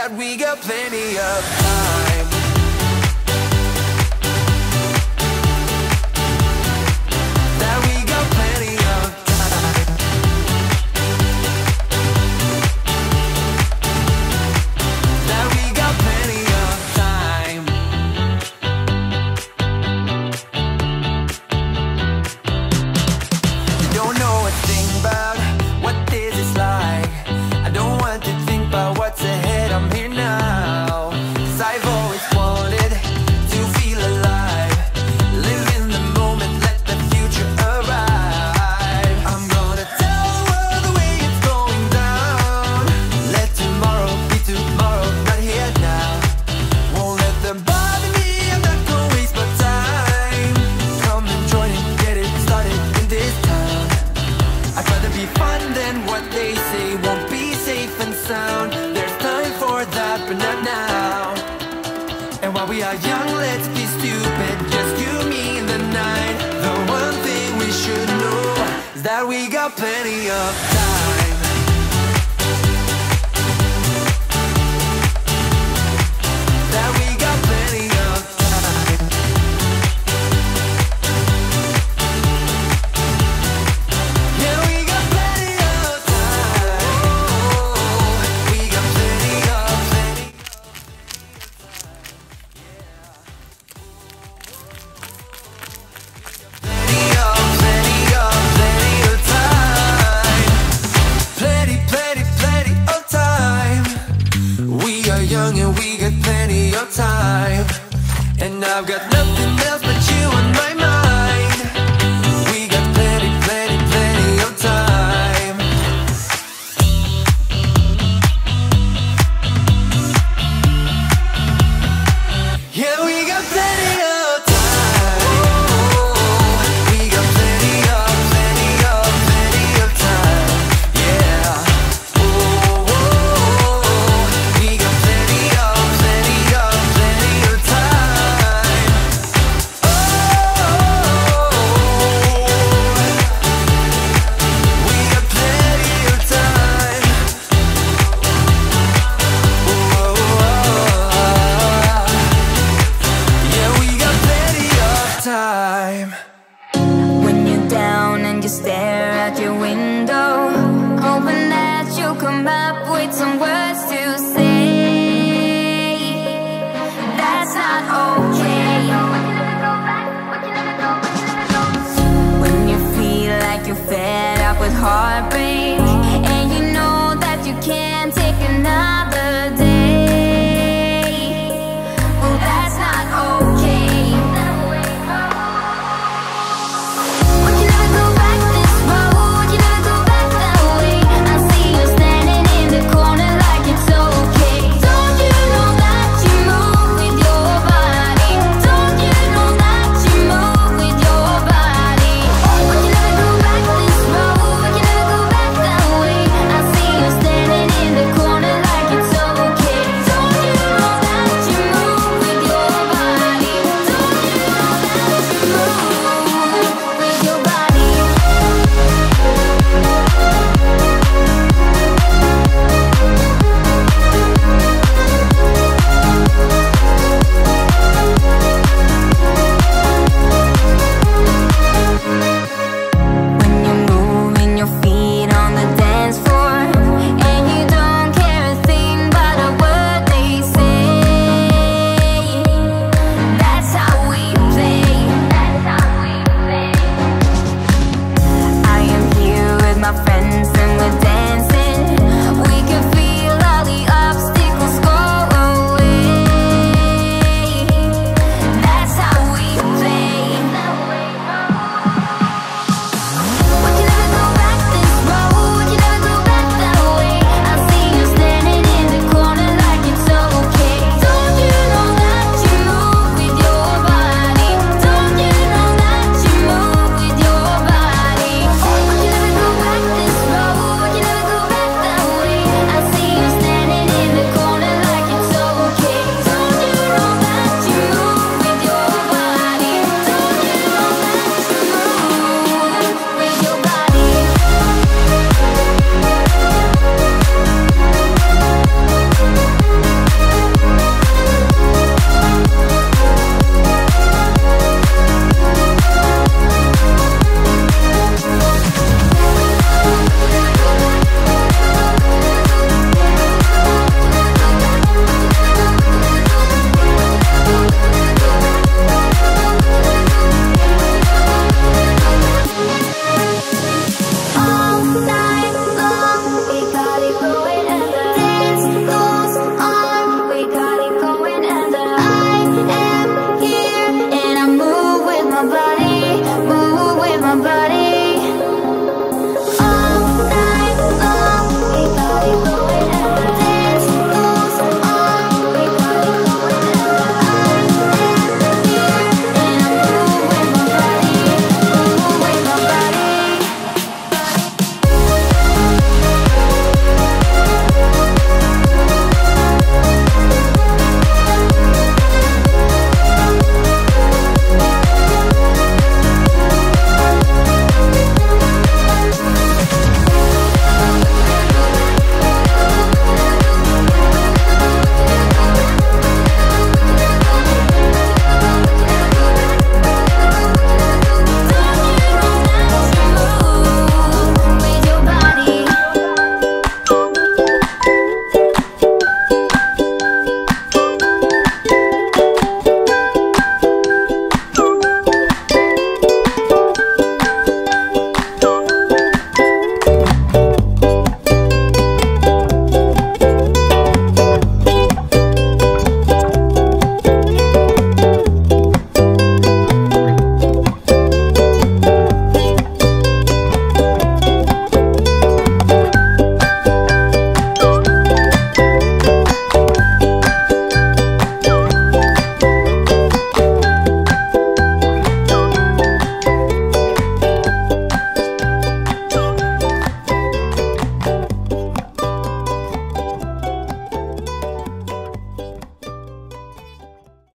that we got plenty of time. That we got plenty of time. That we got plenty of time. You don't know a thing about what this is like. I don't want to think about what's ahead, I'm here now. 'Cause I've always wanted to feel alive. Live in the moment, let the future arrive. I'm gonna tell the world the way it's going down. Let tomorrow be tomorrow, not here now. Won't let them bother me, I'm not gonna waste my time. Come and join and get it started in this town. I'd rather be fun than what they say won't be safe and sound. There's time for that, but not now. And while we are young, let's be stupid. Just you, me, and the night. The one thing we should know is that we got plenty of time. That we got plenty of time. Yeah, we got plenty of time. We got plenty of time. Plenty of time. We are young and we got plenty of time. And I've got nothing else but you on my mind. We got plenty of time. Yeah, we got plenty of time. We got plenty of time. Yeah. We got plenty of time. Oh, we got plenty of time. Yeah, we got plenty of time. When you're down and you stare out your window, hoping that you'll come up with some words to say. That's not okay. When you feel like you're fed up with hard